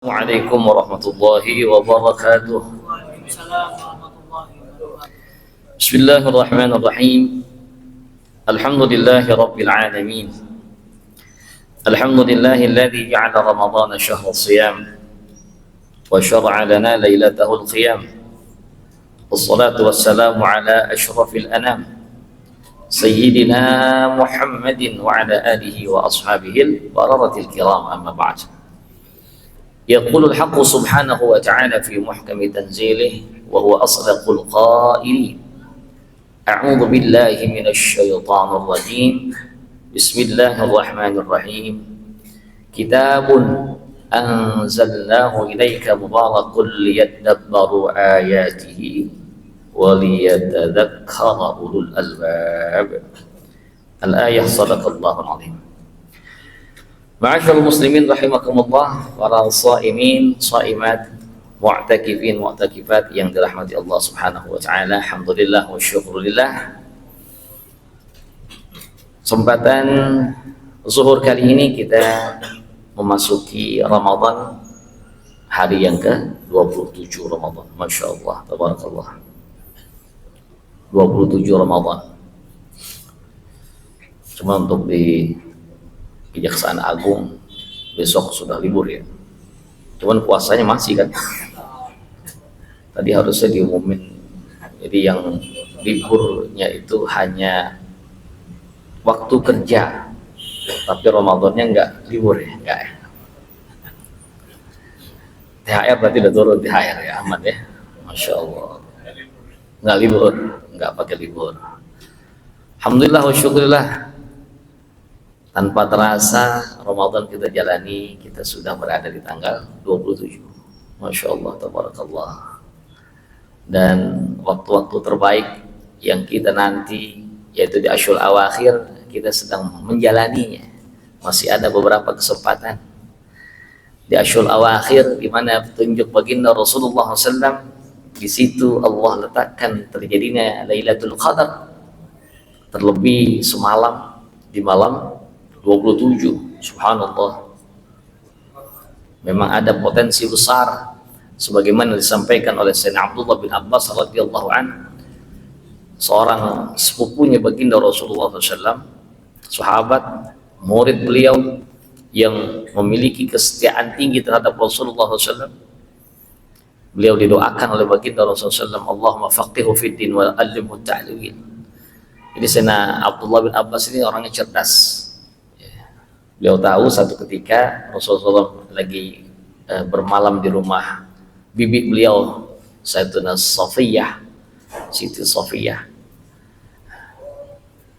Assalamualaikum warahmatullahi wabarakatuh. Bismillahirrahmanirrahim. Alhamdulillahi rabbil alamin. Alhamdulillahilladzi ja'ala ramadhana syahra shiyam wa syara'a lana lailatahu al-qiyam. Wassalatu wassalamu ala asyrafil anam sayyidina Muhammadin wa ala alihi wa ashabihi al-bararatil kiram, amma ba'd. يقول الحق سبحانه وتعالى في محكم تنزيله وهو أصدق القائلين أعوذ بالله من الشيطان الرجيم بسم الله الرحمن الرحيم كتاب أنزلناه إليك مبارك ليدبروا آياته وليتذكر أولو الألباب. الآية صدق الله العظيم. Ma'asyiral muslimin rahimakumullah, para shaimin, shaimat, mu'takifin, mu'takifat yang dirahmati Allah Subhanahu wa taala. Alhamdulillah wa syukurillah. Kesempatan zuhur kali ini kita memasuki Ramadan, hari yang ke-27 Ramadan. Masya Allah, tabarakallah. 27 Ramadan. Cuma untuk di Kejaksaan Agung besok sudah libur ya, cuman puasanya masih kan. Tadi harusnya diumumin, jadi yang liburnya itu hanya waktu kerja, tapi Ramadannya enggak libur ya, enggak ya. THR berarti udah turun, THR ya, aman ya, Masya Allah, enggak libur, enggak pakai libur. Alhamdulillah wa syukurillah. Tanpa terasa Ramadan kita jalani, kita sudah berada di tanggal 27. Masya Allah, tabarakallah. Dan waktu-waktu terbaik yang kita nanti, yaitu di Ashurul Awakhir, kita sedang menjalaninya. Masih ada beberapa kesempatan di Ashurul Awakhir, di mana petunjuk baginda Rasulullah SAW. Di situ Allah letakkan terjadinya Lailatul Qadar, terlebih semalam di malam 27. Subhanallah, memang ada potensi besar sebagaimana disampaikan oleh Sayyidina Abdullah bin Abbas radhiyallahu anhu, seorang sepupunya baginda Rasulullah SAW, sahabat, murid beliau yang memiliki kesetiaan tinggi terhadap Rasulullah SAW. Beliau didoakan oleh baginda Rasulullah SAW, Allahumma faqihu fid din wa allimhu ta'wil. Jadi Sayyidina Abdullah bin Abbas ini orangnya cerdas. Beliau tahu satu ketika Rasulullah lagi bermalam di rumah bibi beliau, Sayyidatuna Safiyah, Siti Safiyah.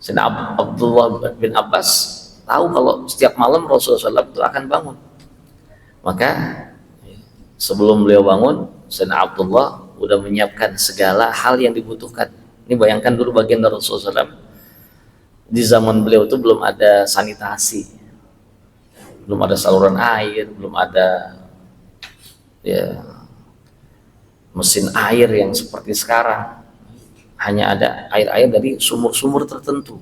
Sayyidina Abdullah bin Abbas tahu kalau setiap malam Rasulullah itu akan bangun. Maka sebelum beliau bangun, Sayyidina Abdullah udah menyiapkan segala hal yang dibutuhkan. Ini bayangkan dulu baginda Rasulullah SAW, di zaman beliau itu belum ada sanitasi, belum ada saluran air, belum ada ya mesin air yang seperti sekarang. Hanya ada air-air dari sumur-sumur tertentu.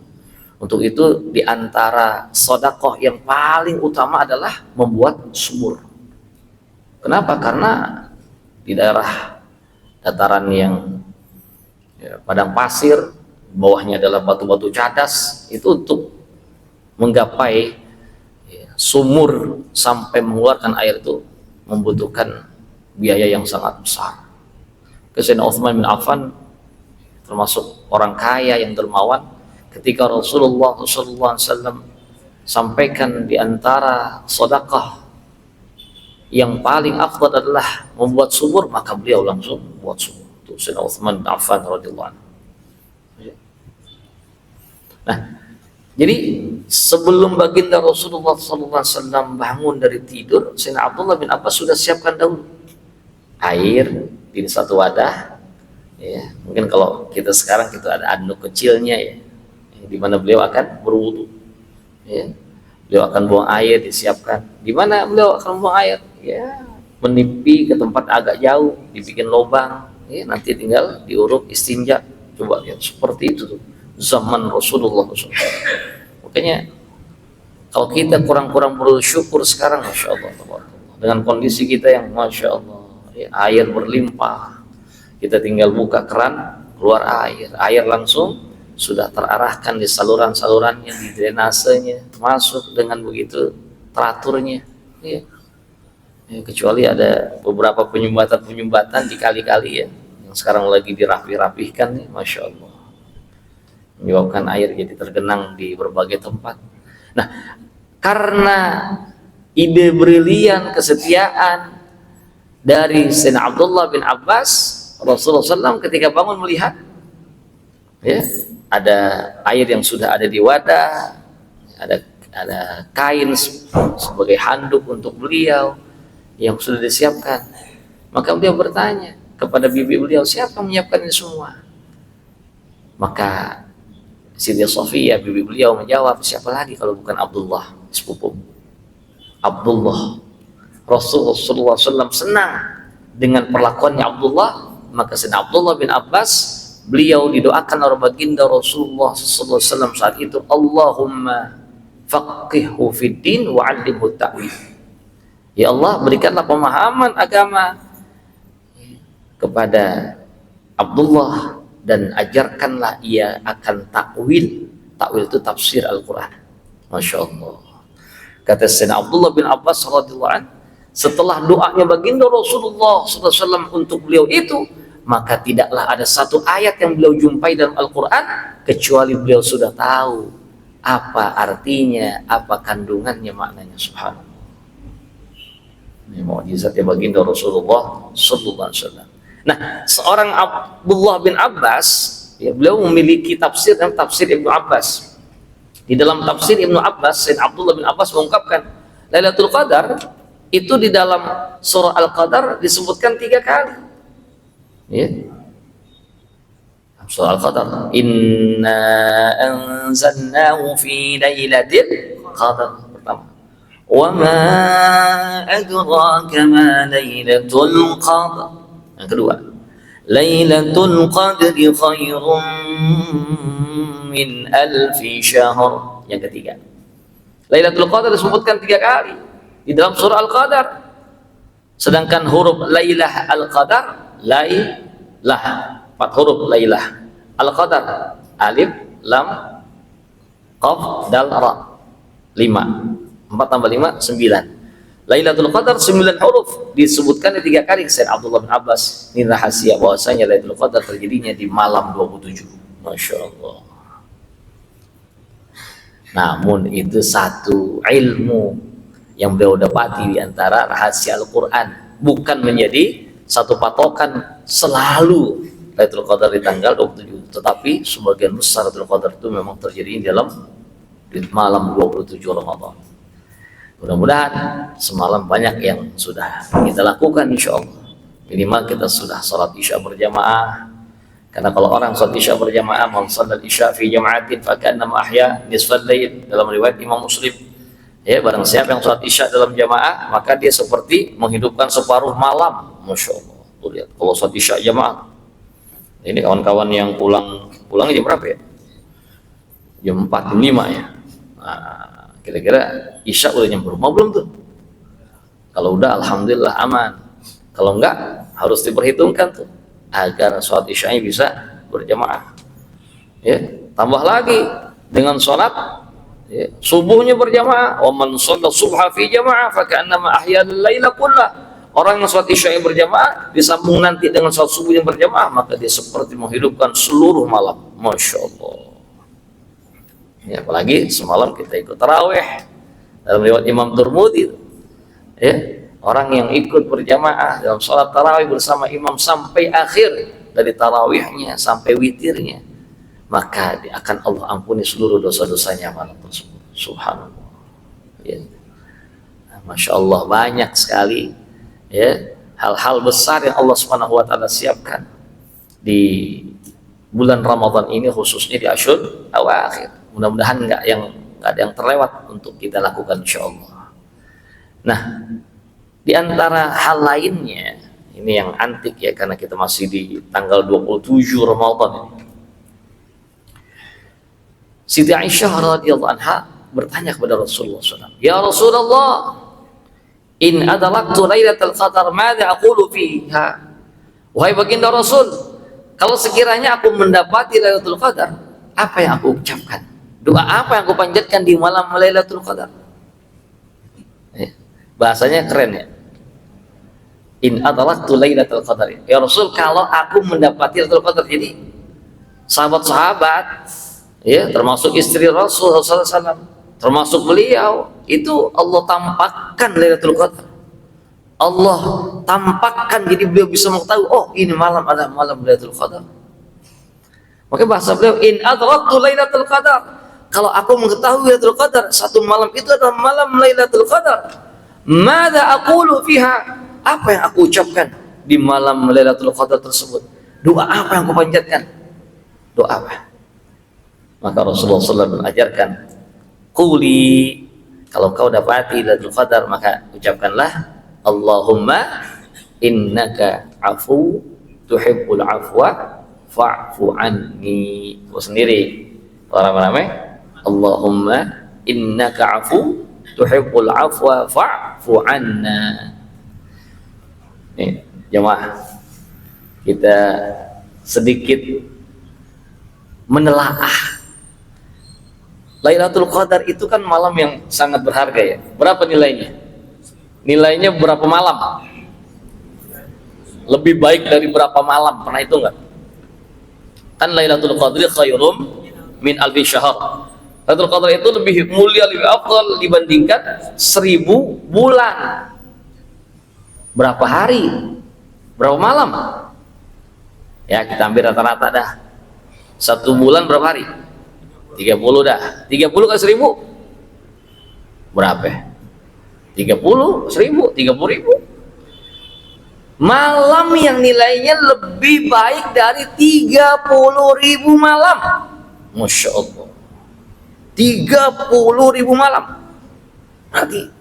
Untuk itu di antara sedekah yang paling utama adalah membuat sumur. Kenapa? Karena di daerah dataran yang padang pasir, bawahnya adalah batu-batu cadas, itu untuk menggapai sumur sampai mengeluarkan air itu membutuhkan biaya yang sangat besar. Sayyidina Utsman bin Affan termasuk orang kaya yang dermawan. Ketika Rasulullah SAW sampaikan di antara sedekah yang paling afdal adalah membuat sumur, maka beliau langsung membuat sumur. Itu Sayyidina Utsman bin Affan radhiyallahu anhu. Nah, jadi sebelum baginda Rasulullah SAW bangun dari tidur, Sayyidina Abdullah bin Abbas sudah siapkan dahulu air di satu wadah. Ya, mungkin kalau kita sekarang kita ada anduk kecilnya ya, di mana beliau akan berwudu. Ya, beliau akan buang air, disiapkan. Di mana beliau akan buang air? Ya, menipi ke tempat agak jauh, dibikin lubang. Ya, nanti tinggal diuruk istinja. Coba lihat seperti itu tuh zaman Rasulullah SAW. Makanya kalau kita kurang-kurang bersyukur sekarang, Masya Allah, dengan kondisi kita yang Masya Allah ya, air berlimpah, kita tinggal buka keran keluar air langsung sudah terarahkan di saluran-salurannya, di drainasenya, masuk dengan begitu teraturnya ya. Ya, kecuali ada beberapa penyumbatan di kali-kali ya yang sekarang lagi dirapi-rapihkan nih, Masya Allah, menyebabkan air jadi tergenang di berbagai tempat. Nah, karena ide brilian kesetiaan dari Sayyidina Abdullah bin Abbas, Rasulullah SAW ketika bangun melihat ya ada air yang sudah ada di wadah, ada kain sebagai handuk untuk beliau yang sudah disiapkan, maka beliau bertanya kepada bibi beliau, siapa yang menyiapkan ini semua? Maka Siti Sofia bibi beliau menjawab, siapa lagi kalau bukan Abdullah, sepupu Abdullah. Rasulullah SAW senang dengan perlakuannya Abdullah, maka Sayyidina Abdullah bin Abbas, beliau didoakan oleh baginda Rasulullah SAW saat itu, Allahumma faqihhu fid din wa 'allimhu ta'wil. Ya Allah, berikanlah pemahaman agama kepada Abdullah dan ajarkanlah ia akan takwil. Takwil itu tafsir Al-Quran. Masya Allah. Kata Sayyidina Abdullah bin Abbas radhiyallahu anhu, setelah doanya baginda Rasulullah SAW untuk beliau itu, maka tidaklah ada satu ayat yang beliau jumpai dalam Al-Quran kecuali beliau sudah tahu apa artinya, apa kandungannya, maknanya. Subhanallah. Ini mukjizatnya baginda Rasulullah sallallahu alaihi wasallam. Nah, seorang Abdullah bin Abbas, ya, beliau memiliki tafsir dan tafsir Ibnu Abbas. Di dalam tafsir Ibnu Abbas, Sayyid Abdullah bin Abbas mengungkapkan Lailatul Qadar itu di dalam surah Al-Qadar disebutkan 3 kali. Ya. Surah Al-Qadar, inna anzalnahu fi lailatul qadar. Wa ma adraka ma lailatul qadar. Yang kedua, lailatul qadri khairum min alfi syahr. Yang ketiga, lailatul qadar disebutkan 3 kali di dalam surah Al-Qadar, sedangkan huruf lailah al-qadar, lailah 4 huruf lailah, al-qadar alif lam qaf dal ra 5, 4 tambah 5 9. Lailatul Qadar 9 huruf disebutkan 3 kali. Sayyid Abdullah bin Abbas, ini rahasia bahwasanya Lailatul Qadar terjadinya di malam 27. Masya Allah. Namun itu satu ilmu yang beliau dapati di antara rahasia Al-Quran, bukan menjadi satu patokan selalu Lailatul Qadar di tanggal 27, tetapi sebagian besar Lailatul Qadar itu memang terjadi di dalam malam 27 Ramadan. Mudah-mudahan semalam banyak yang sudah kita lakukan, insya Allah. Minimal kita sudah salat isya berjamaah. Karena kalau orang salat isya berjamaah, man shallal isya fi jama'atin fa ka'annama ahya nisfal lail, dalam riwayat Imam Muslim. Ya, barang siapa yang salat isya dalam jamaah, maka dia seperti menghidupkan separuh malam. Masya Allah. Tuh lihat, kalau salat isya jamaah. Ini kawan-kawan yang pulangnya jam berapa ya? Jam 4, jam 5 ya. Nah, kira-kira isya udah nyampe rumah belum tuh? Kalau udah, alhamdulillah aman. Kalau enggak, harus diperhitungkan tuh agar sholat isyanya bisa berjamaah. Ya, tambah lagi dengan sholat ya, subuhnya berjamaah. Wa man shalla subha fi jamaah fa ka'annama ahya al-laila kullah. Orang yang sholat isyanya berjamaah disambung nanti dengan sholat subuh yang berjamaah, maka dia seperti menghidupkan seluruh malam. Masya Allah. Ya, apalagi semalam kita ikut tarawih dalam riwayat Imam Turmudi, ya, orang yang ikut berjamaah dalam sholat tarawih bersama imam sampai akhir dari tarawihnya sampai witirnya, maka akan Allah ampuni seluruh dosa-dosanya malam tersebut. Subhanallah. Ya. Masya Allah, banyak sekali ya hal-hal besar yang Allah Subhanahu wa taala siapkan di bulan Ramadan ini, khususnya di Asyur Awakhir. Mudah-mudahan nggak ada yang terlewat untuk kita lakukan, insya Allah. Nah, di antara hal lainnya, ini yang antik ya, karena kita masih di tanggal 27 Ramadan ini. Siti Aisyah radhiyallahu anha bertanya kepada Rasulullah SAW, ya Rasulullah, In adraktu lailatul qadar madza aqulu fiha. Wahai baginda Rasul, kalau sekiranya aku mendapati Lailatul Qadar, apa yang aku ucapkan? Doa apa yang aku panjatkan di malam Lailatul Qadar? Bahasanya keren ya. In adraktu Lailatul Qadar. Ya Rasul, kalau aku mendapati Lailatul Qadar, jadi sahabat-sahabat ya, termasuk istri Rasul sallallahu alaihi wasallam, termasuk beliau, itu Allah tampakkan Lailatul Qadar. Allah tampakkan, jadi beliau bisa mengetahui, oh ini malam adalah malam Lailatul Qadar. Maka bahasa beliau, in adraktu Lailatul Qadar, kalau aku mengetahui Lailatul Qadar, satu malam itu adalah malam Lailatul Qadar, madza aqulu fiha, apa yang aku ucapkan di malam Lailatul Qadar tersebut? Doa apa yang aku panjatkan? Doa apa? Maka Rasulullah SAW mengajarkan, quli, kalau kau dapati Lailatul Qadar, maka ucapkanlah, Allahumma innaka afu tuhibbul afwa fa'fu anni. Kau sendiri, ramai-ramai, Allahumma innaka afu tuhibbul afwa fa'fu anna. Nih, jemaah, kita sedikit menelaah. Lailatul Qadar itu kan malam yang sangat berharga ya. Berapa nilainya? Nilainya berapa malam? Lebih baik dari berapa malam? Pernah itu enggak? Kan Lailatul Qadri khairum min alfi syahr. Lailatul Qadar itu lebih mulia, lebih afdal dibandingkan 1000 bulan. Berapa hari? Berapa malam? Ya, kita ambil rata-rata dah. 1 bulan berapa hari? 30 dah. 30 kali 1000 berapa? 30, 1000, 30.000. Malam yang nilainya lebih baik dari 30.000 malam. Masya Allah, 30.000 malam. Berarti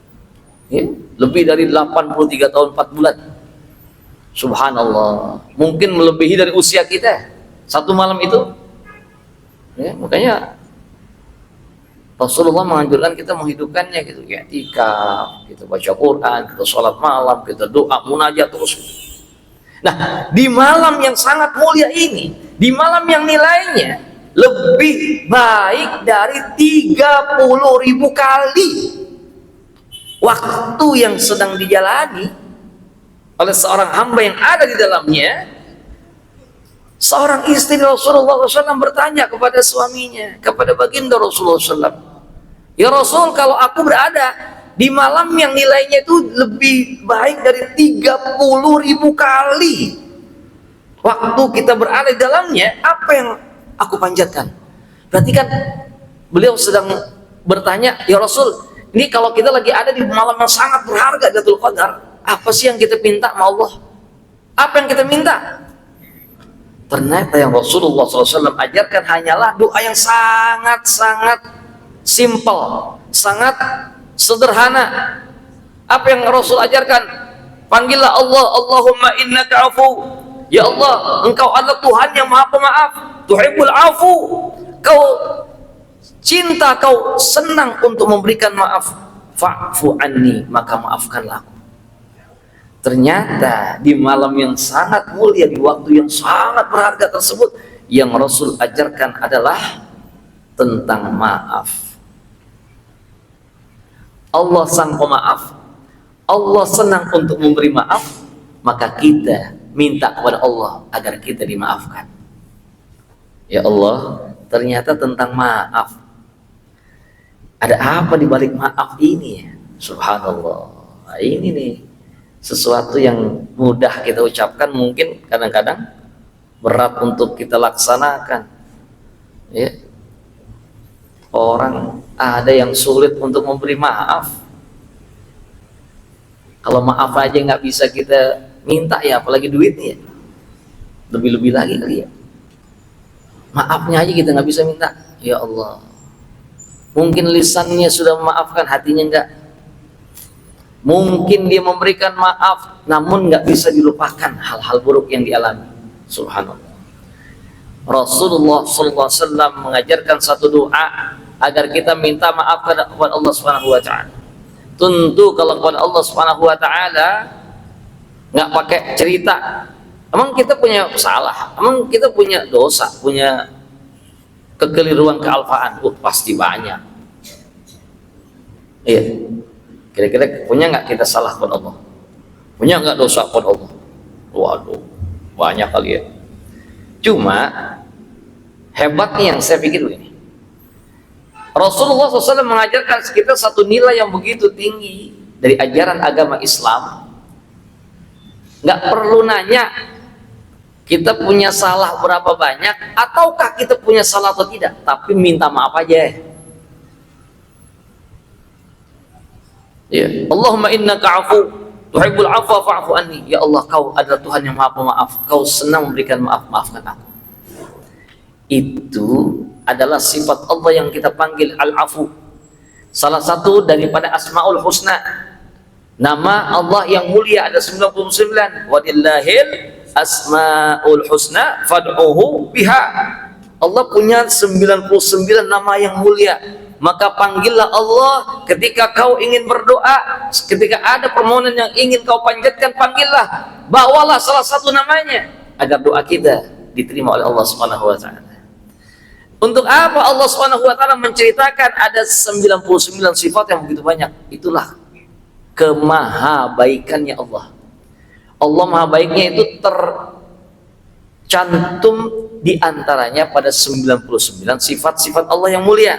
ya, lebih dari 83 tahun 4 bulan. Subhanallah, mungkin melebihi dari usia kita satu malam itu ya. Makanya Rasulullah menganjurkan kita menghidupkannya gitu, ya, i'tikaf, kita baca Quran, kita sholat malam, kita doa, munajat terus. Nah, di malam yang sangat mulia ini, di malam yang nilainya lebih baik dari 30.000 kali waktu yang sedang dijalani oleh seorang hamba yang ada di dalamnya, seorang istri Rasulullah SAW bertanya kepada suaminya, kepada baginda Rasulullah SAW, ya Rasul, kalau aku berada di malam yang nilainya itu lebih baik dari 30.000 kali waktu kita berada di dalamnya, apa yang aku panjatkan? Berarti kan beliau sedang bertanya, ya Rasul, ini kalau kita lagi ada di malam yang sangat berharga Lailatul Qadar, apa sih yang kita minta sama Allah? Apa yang kita minta? Ternyata yang Rasulullah SAW ajarkan hanyalah doa yang sangat-sangat simple, sangat sederhana. Apa yang Rasul ajarkan? Panggillah Allah, Allahumma innaka afu. Ya Allah, engkau adalah Tuhan yang maha pemaaf. Tuhibbul afu. Kau cinta, kau senang untuk memberikan maaf. Fa'fu anni, maka maafkanlah aku. Ternyata di malam yang sangat mulia, di waktu yang sangat berharga tersebut, yang Rasul ajarkan adalah tentang maaf. Allah sang pemaaf, Allah senang untuk memberi maaf, maka kita minta kepada Allah agar kita dimaafkan. Ya Allah, ternyata tentang maaf. Ada apa di balik maaf ini? Subhanallah. Nah, ini nih sesuatu yang mudah kita ucapkan, mungkin kadang-kadang berat untuk kita laksanakan. Ya. Orang ada yang sulit untuk memberi maaf. Kalau maaf aja nggak bisa kita minta, ya apalagi duitnya. Lebih-lebih lagi kali ya. Maafnya aja kita nggak bisa minta. Ya Allah. Mungkin lisannya sudah memaafkan, hatinya enggak. Mungkin dia memberikan maaf, namun nggak bisa dilupakan hal-hal buruk yang dialami. Subhanallah. Rasulullah SAW mengajarkan satu doa agar kita minta maaf kepada Allah Subhanahu wa Ta'ala. Tentu kalau kepada Allah Subhanahu wa taala nggak pakai cerita. Emang kita punya salah, emang kita punya dosa, punya kekeliruan, kealfaan? Pasti banyak. Iya. Kira-kira punya nggak kita salah kepada Allah? Punya nggak dosa kepada Allah? Waduh, banyak kali ya. Cuma hebatnya yang saya pikir begini, Rasulullah SAW mengajarkan kita satu nilai yang begitu tinggi dari ajaran agama Islam. Nggak perlu nanya kita punya salah berapa banyak, ataukah kita punya salah atau tidak, tapi minta maaf aja. Ya, Allahumma innaka afu tuhibbul afwa fa'fu anni. Ya Allah, kau adalah Tuhan yang maha pemaaf, kau senang memberikan maaf, maafkan aku. Itu adalah sifat Allah yang kita panggil al-afu. Salah satu daripada asmaul husna. Nama Allah yang mulia ada 99. Walillahil asmaul husna fad'uhu biha. Allah punya 99 nama yang mulia. Maka panggillah Allah ketika kau ingin berdoa, ketika ada permohonan yang ingin kau panjatkan, panggillah, bawalah salah satu namanya agar doa kita diterima oleh Allah Subhanahu wa taala. Untuk apa Allah Subhanahu wa taala menceritakan ada 99 sifat yang begitu banyak? Itulah kemahabaikannya Allah. Allah maha baiknya itu tercantum diantaranya pada 99 sifat-sifat Allah yang mulia.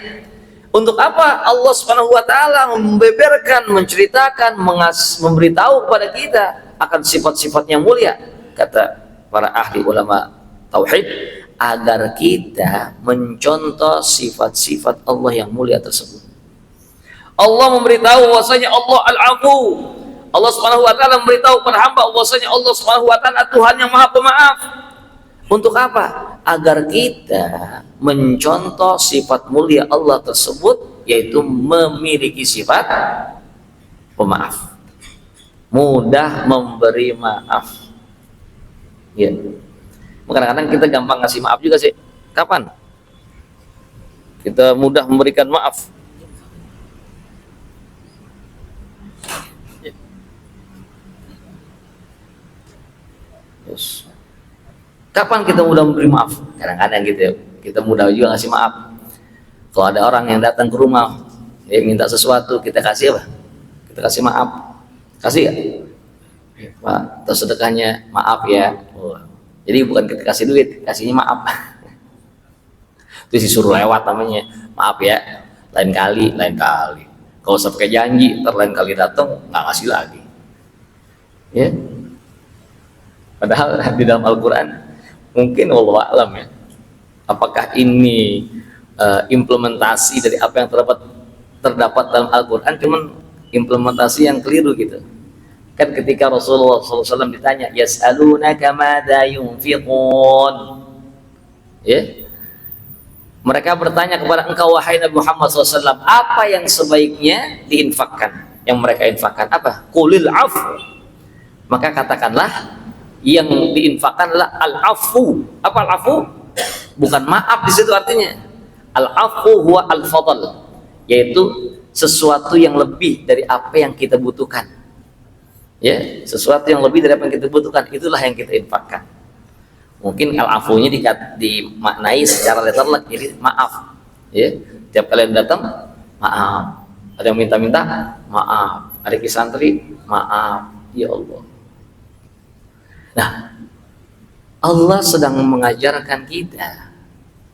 Untuk apa Allah Subhanahu wa taala membeberkan, menceritakan, memberitahu kepada kita akan sifat-sifat yang mulia? Kata para ahli ulama tauhid, agar kita mencontoh sifat-sifat Allah yang mulia tersebut. Allah memberitahu bahwasanya Allah al-afu. Allah Subhanahu wa taala memberitahu kepada hamba bahwasanya Allah Subhanahu wa taala Tuhan yang Maha Pemaaf. Untuk apa? Agar kita mencontoh sifat mulia Allah tersebut, yaitu memiliki sifat pemaaf, mudah memberi maaf. Ya. Kadang-kadang kita gampang ngasih maaf juga sih. Kapan kita mudah memberikan maaf? Yes. Kapan kita mudah memberi maaf? Kadang-kadang gitu ya, kita mudah juga ngasih maaf. Kalau ada orang yang datang ke rumah, dia minta sesuatu, kita kasih apa? Kita kasih maaf. Kasih ya? Pak, atau sedekahnya maaf ya. Jadi bukan kita kasih duit, kasihnya maaf. Itu disuruh lewat namanya. Maaf ya, lain kali. Kalau sampai janji, ntar lain kali datang nggak ngasih lagi. Ya. Padahal di dalam Al-Quran mungkin wallahu a'lam ya, apakah ini implementasi dari apa yang terdapat dalam Al-Quran, cuman implementasi yang keliru gitu. Kan ketika Rasulullah SAW ditanya, yas'alunaka madza yunfiqun, ya, mereka bertanya kepada engkau wahai Nabi Muhammad SAW, apa yang sebaiknya diinfakkan, yang mereka infakkan apa? Qulil afu, maka katakanlah yang diinfakkan adalah al-afu. Apa al-afu? Bukan maaf di situ artinya. Al-afu huwa al-fadl, yaitu sesuatu yang lebih dari apa yang kita butuhkan. Ya, sesuatu yang lebih dari apa yang kita butuhkan, itulah yang kita infakkan. Mungkin al-afunya dimaknai secara letterlek, jadi maaf. Ya, tiap kalian datang, maaf. Ada yang minta-minta, maaf. Ada kisantri, maaf. Ya Allah. Nah, Allah sedang mengajarkan kita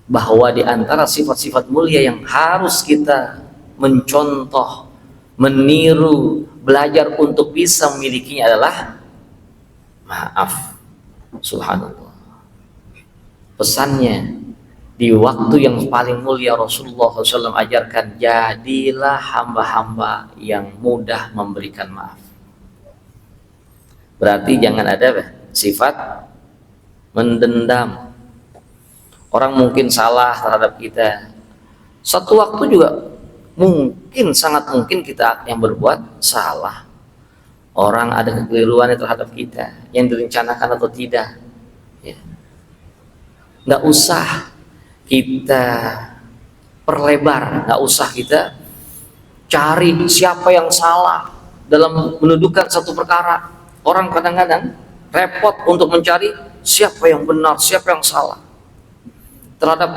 bahwa di antara sifat-sifat mulia yang harus kita mencontoh, meniru, belajar untuk bisa memilikinya adalah maaf. Subhanallah. Pesannya di waktu yang paling mulia Rasulullah SAW ajarkan, jadilah hamba-hamba yang mudah memberikan maaf. Berarti jangan ada sifat mendendam. Orang mungkin salah terhadap kita, satu waktu juga mungkin, sangat mungkin kita yang berbuat salah. Orang ada kekeliruannya terhadap kita yang direncanakan atau tidak, ya. Nggak usah kita perlebar, nggak usah kita cari siapa yang salah dalam mendudukan satu perkara. Orang kadang-kadang repot untuk mencari siapa yang benar, siapa yang salah terhadap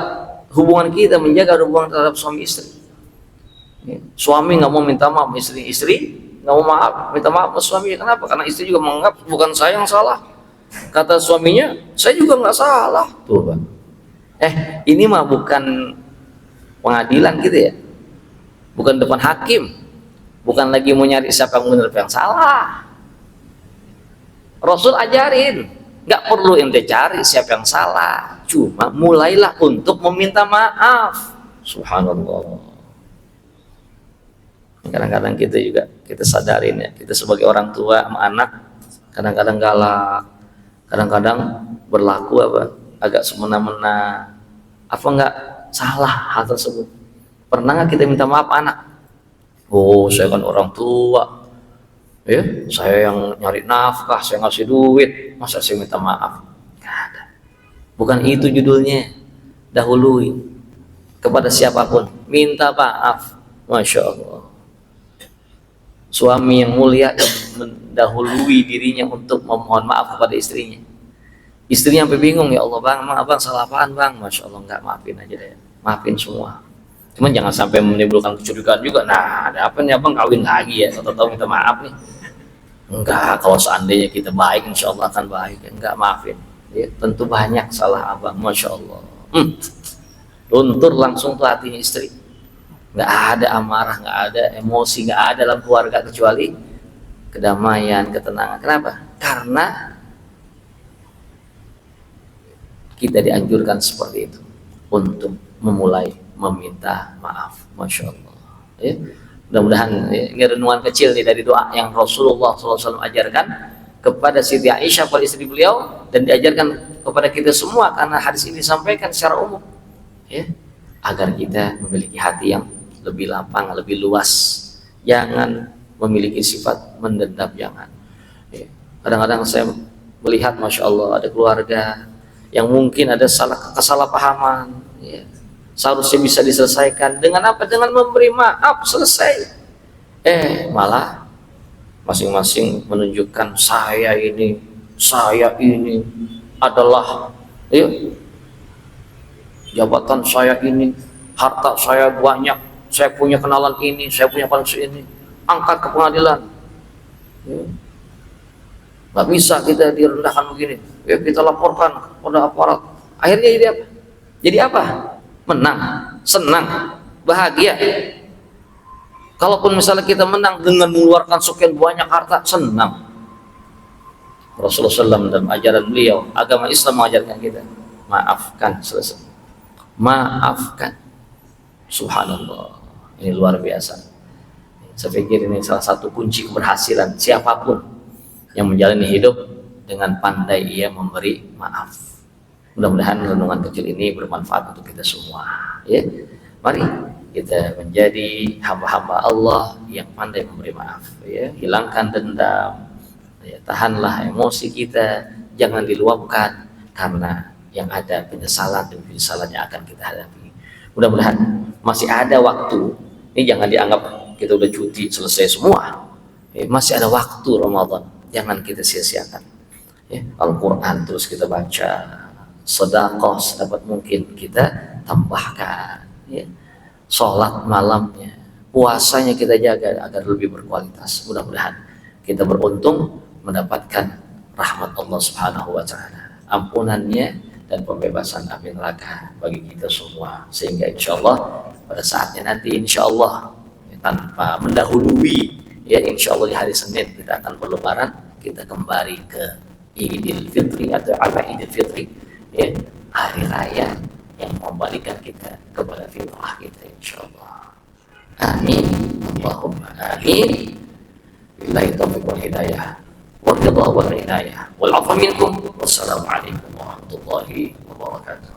hubungan kita, menjaga hubungan terhadap suami istri. Suami nggak mau minta maaf istri, istri nggak mau minta maaf ke suaminya. Kenapa? Karena istri juga menganggap bukan saya yang salah. Kata suaminya, saya juga nggak salah. Tuh, Bang. Ini mah bukan pengadilan gitu ya, bukan depan hakim, bukan lagi mau nyari siapa yang benar, siapa yang salah. Rasul ajarin, nggak perlu ente cari siapa yang salah, cuma mulailah untuk meminta maaf. Subhanallah. Kadang-kadang kita sadarin ya, kita sebagai orang tua sama anak kadang-kadang galak, kadang-kadang berlaku agak semena-mena. Apa nggak salah hal tersebut? Pernah nggak kita minta maaf anak? Oh, saya kan orang tua, ya, saya yang nyari nafkah, saya ngasih duit, masa saya minta maaf? Nggak ada. Bukan itu judulnya. Dahului kepada siapapun, minta maaf. Masya Allah. Suami yang mulia mendahului dirinya untuk memohon maaf kepada istrinya. Istrinya sampai bingung, ya Allah bang, abang salah apaan bang? Masya Allah, nggak, maafin aja deh, maafin semua. Cuman jangan sampai menimbulkan kecurigaan juga. Nah, ada apa nih abang kawin lagi ya? Tahu-tahu minta maaf nih. Enggak, kalau seandainya kita baik, insya Allah akan baik. Enggak, maafin. Ya, tentu banyak salah abang, Masya Allah. Luntur langsung tuh hatinya istri. Nggak ada amarah, nggak ada emosi, nggak ada dalam keluarga kecuali kedamaian, ketenangan. Kenapa? Karena kita dianjurkan seperti itu untuk memulai meminta maaf. Masya Allah. Ya, mudah-mudahan ini renungan kecil nih dari doa yang Rasulullah SAW ajarkan kepada Siti Aisyah, pada istri beliau, dan diajarkan kepada kita semua karena hadis ini disampaikan secara umum, ya, agar kita memiliki hati yang lebih lapang, lebih luas. Jangan memiliki sifat mendendam, jangan. Ya. Kadang-kadang saya melihat, Masya Allah, ada keluarga yang mungkin ada kesalahpahaman, ya. Seharusnya bisa diselesaikan dengan apa? Dengan memberi maaf, selesai. Malah masing-masing menunjukkan saya ini adalah, ya, jabatan saya ini, harta saya banyak, saya punya kenalan ini, saya punya koneksi ini, angkat ke pengadilan. Ya. Nggak bisa kita direndahkan begini, ya, kita laporkan kepada aparat. Akhirnya jadi apa? Jadi apa? Menang, senang, bahagia. Kalaupun misalnya kita menang dengan mengeluarkan sekian banyak harta, senang. Rasulullah SAW dalam ajaran beliau, agama Islam mengajarkan kita, maafkan, selesai. Maafkan. Subhanallah, ini luar biasa. Saya pikir ini salah satu kunci keberhasilan siapapun yang menjalani hidup dengan pandai ia memberi maaf. Mudah-mudahan renungan kecil ini bermanfaat untuk kita semua. Ya, mari kita menjadi hamba-hamba Allah yang pandai memberi maaf. Ya, hilangkan dendam. Ya, tahanlah emosi kita, jangan diluapkan karena yang ada penyesalan dan penyesalan yang akan kita hadapi. Mudah-mudahan masih ada waktu. Ini jangan dianggap kita udah cuti selesai semua. Ya, masih ada waktu Ramadan. Jangan kita sia-siakan. Ya, Al-Quran terus kita baca. Sedekah sedapat mungkin kita tambahkan, ya. Sholat malamnya, puasanya kita jaga agar lebih berkualitas. Mudah-mudahan kita beruntung mendapatkan rahmat Allah Subhanahu wa Ta'ala, ampunannya dan pembebasan api neraka bagi kita semua, sehingga insya Allah pada saatnya nanti insya Allah, ya, tanpa mendahului, ya, insya Allah di hari Senin kita akan berlebaran, kita kembali ke Idul Fitri atau ala Idul Fitri, ya, hari raya yang membalikan kita kepada fitrah kita insyaallah. Amin. Allahumma amin. Billahi taufiq wal hidayah wal ridha wal inayah wal 'afwa minkum. Wassalamualaikum warahmatullahi wabarakatuh.